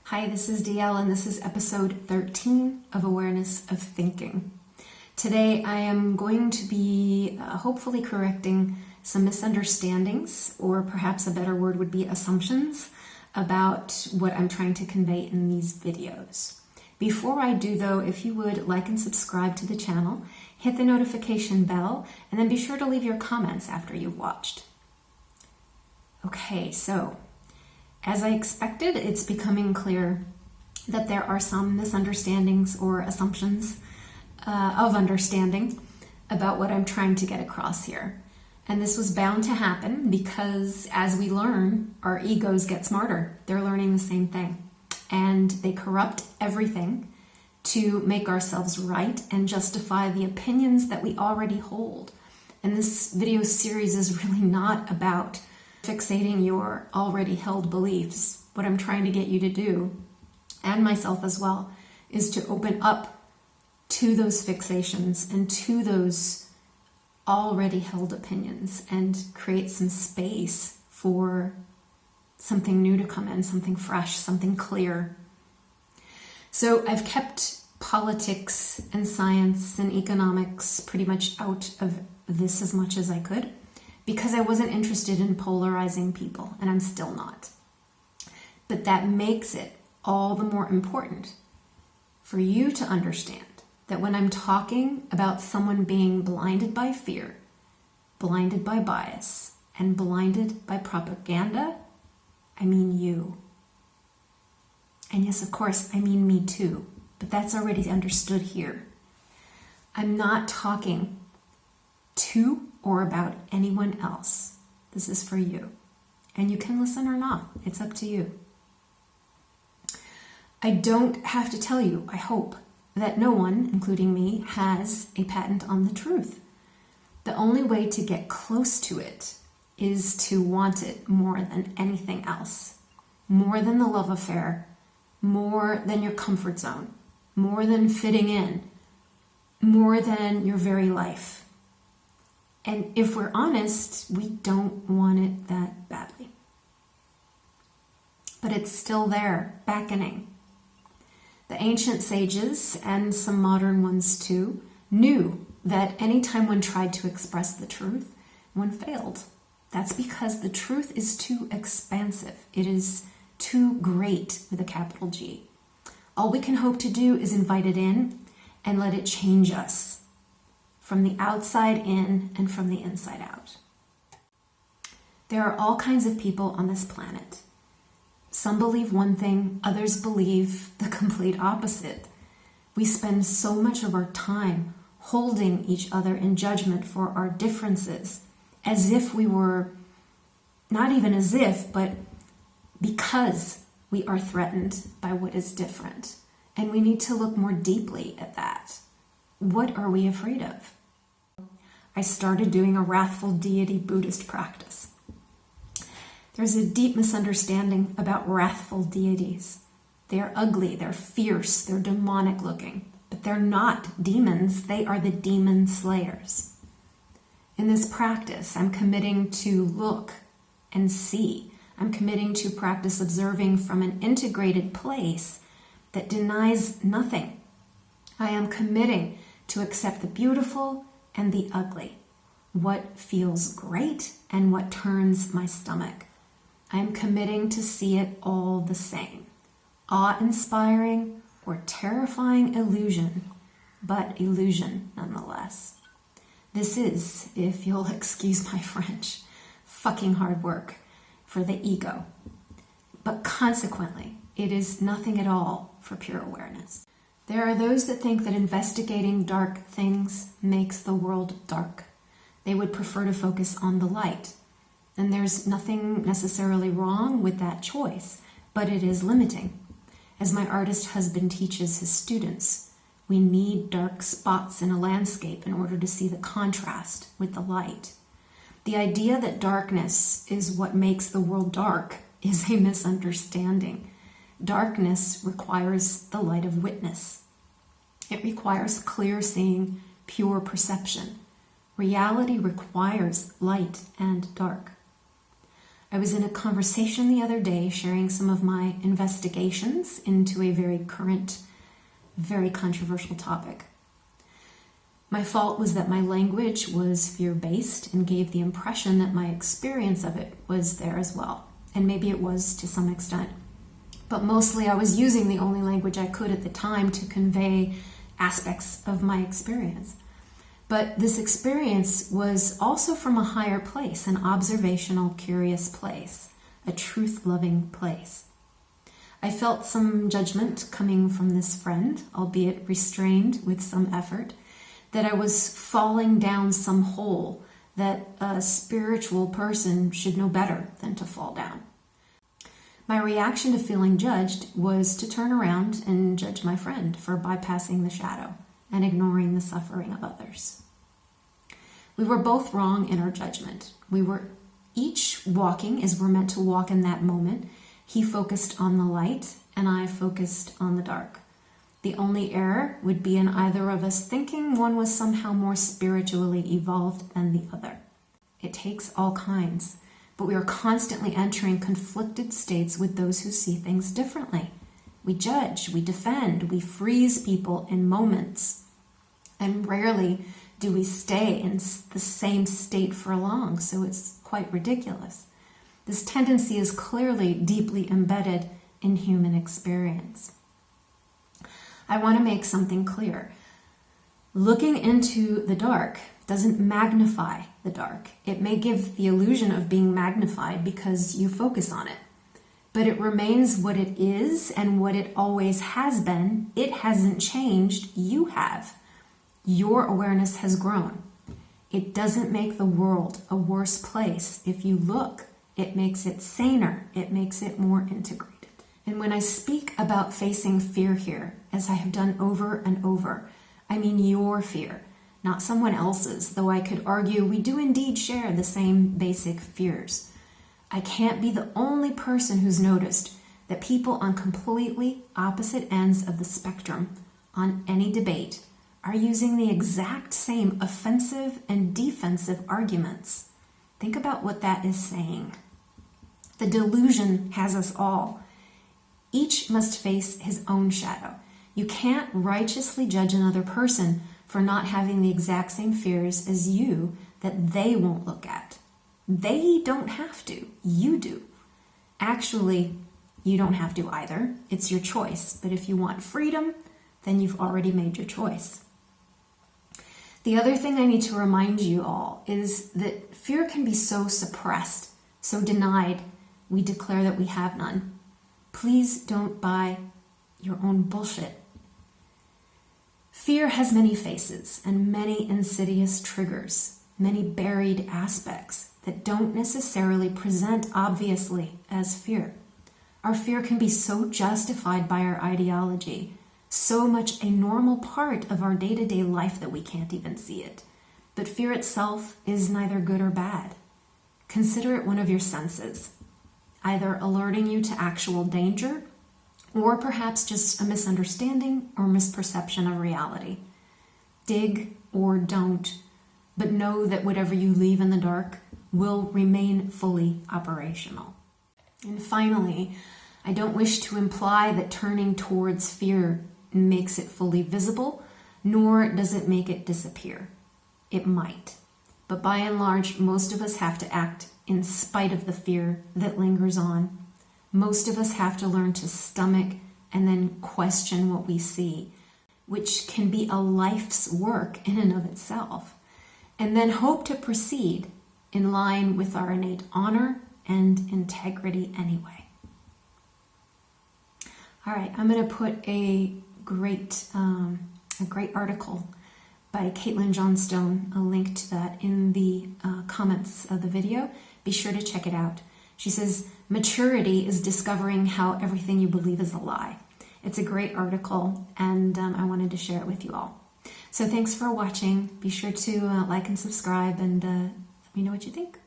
Hi, this is DL and this is episode 13 of Awareness of Thinking. Today I am going to be hopefully correcting some misunderstandings, or perhaps a better word would be assumptions, about what I'm trying to convey in these videos. Before I do though, if you would like and subscribe to the channel, hit the notification bell, and then be sure to leave your comments after you've watched. Okay, so as I expected, it's becoming clear that there are some misunderstandings or assumptions of understanding about what I'm trying to get across here. And this was bound to happen because as we learn, our egos get smarter. They're learning the same thing. And they corrupt everything to make ourselves right and justify the opinions that we already hold. And this video series is really not about fixating your already held beliefs. What I'm trying to get you to do, and myself as well, is to open up to those fixations and to those already held opinions and create some space for something new to come in, something fresh, something clear. So I've kept politics and science and economics pretty much out of this as much as I could, because I wasn't interested in polarizing people, and I'm still not. But that makes it all the more important for you to understand that when I'm talking about someone being blinded by fear, blinded by bias, and blinded by propaganda, I mean you. And yes, of course, I mean me too, but that's already understood here. I'm not talking to or about anyone else. This is for you. And you can listen or not. It's up to you. I don't have to tell you, I hope, that no one, including me, has a patent on the truth. The only way to get close to it is to want it more than anything else. More than the love affair, more than your comfort zone, more than fitting in, more than your very life. And if we're honest, we don't want it that badly. But it's still there, beckoning. The ancient sages, and some modern ones too, knew that anytime one tried to express the truth, one failed. That's because the truth is too expansive. It is too great with a capital G. All we can hope to do is invite it in and let it change us, from the outside in and from the inside out. There are all kinds of people on this planet. Some believe one thing, others believe the complete opposite. We spend so much of our time holding each other in judgment for our differences, as if we were, not even as if, but because we are threatened by what is different. And we need to look more deeply at that. What are we afraid of? I started doing a wrathful deity Buddhist practice. There's a deep misunderstanding about wrathful deities. They are ugly, they're fierce, they're demonic looking, but they're not demons, they are the demon slayers. In this practice, I'm committing to look and see. I'm committing to practice observing from an integrated place that denies nothing. I am committing to accept the beautiful and the ugly, what feels great and what turns my stomach. I am committing to see it all the same, awe-inspiring or terrifying illusion, but illusion nonetheless. This is, if you'll excuse my French, fucking hard work for the ego. But consequently, it is nothing at all for pure awareness. There are those that think that investigating dark things makes the world dark. They would prefer to focus on the light. And there's nothing necessarily wrong with that choice, but it is limiting. As my artist husband teaches his students, we need dark spots in a landscape in order to see the contrast with the light. The idea that darkness is what makes the world dark is a misunderstanding. Darkness requires the light of witness. It requires clear seeing, pure perception. Reality requires light and dark. I was in a conversation the other day sharing some of my investigations into a very current, very controversial topic. My fault was that my language was fear-based and gave the impression that my experience of it was there as well. And maybe it was to some extent. But mostly I was using the only language I could at the time to convey aspects of my experience. But this experience was also from a higher place, an observational, curious place, a truth-loving place. I felt some judgment coming from this friend, albeit restrained with some effort, that I was falling down some hole that a spiritual person should know better than to fall down. My reaction to feeling judged was to turn around and judge my friend for bypassing the shadow and ignoring the suffering of others. We were both wrong in our judgment. We were each walking as we're meant to walk in that moment. He focused on the light and I focused on the dark. The only error would be in either of us thinking one was somehow more spiritually evolved than the other. It takes all kinds, but we are constantly entering conflicted states with those who see things differently. We judge, we defend, we freeze people in moments, and rarely do we stay in the same state for long, so it's quite ridiculous. This tendency is clearly deeply embedded in human experience. I want to make something clear. Looking into the dark doesn't magnify the dark. It may give the illusion of being magnified because you focus on it, but it remains what it is and what it always has been. It hasn't changed. You have. Your awareness has grown. It doesn't make the world a worse place if you look. It makes it saner. It makes it more integrated. And when I speak about facing fear here, as I have done over and over, I mean your fear, not someone else's, though I could argue we do indeed share the same basic fears. I can't be the only person who's noticed that people on completely opposite ends of the spectrum on any debate are using the exact same offensive and defensive arguments. Think about what that is saying. The delusion has us all. Each must face his own shadow. You can't righteously judge another person for not having the exact same fears as you that they won't look at. They don't have to. You do. Actually, you don't have to either. It's your choice. But if you want freedom, then you've already made your choice. The other thing I need to remind you all is that fear can be so suppressed, so denied, we declare that we have none. Please don't buy your own bullshit. Fear has many faces and many insidious triggers, many buried aspects that don't necessarily present obviously as fear. Our fear can be so justified by our ideology, so much a normal part of our day-to-day life that we can't even see it. But fear itself is neither good or bad. Consider it one of your senses, either alerting you to actual danger or perhaps just a misunderstanding or misperception of reality. Dig or don't, but know that whatever you leave in the dark will remain fully operational. And finally, I don't wish to imply that turning towards fear makes it fully visible, nor does it make it disappear. It might. But by and large, most of us have to act in spite of the fear that lingers on. Most of us have to learn to stomach and then question what we see, which can be a life's work in and of itself, and then hope to proceed in line with our innate honor and integrity anyway. All right, I'm going to put a great article by Caitlin Johnstone, a link to that in the comments of the video. Be sure to check it out. She says, maturity is discovering how everything you believe is a lie. It's a great article, and I wanted to share it with you all. So thanks for watching. Be sure to like and subscribe, and let me know what you think.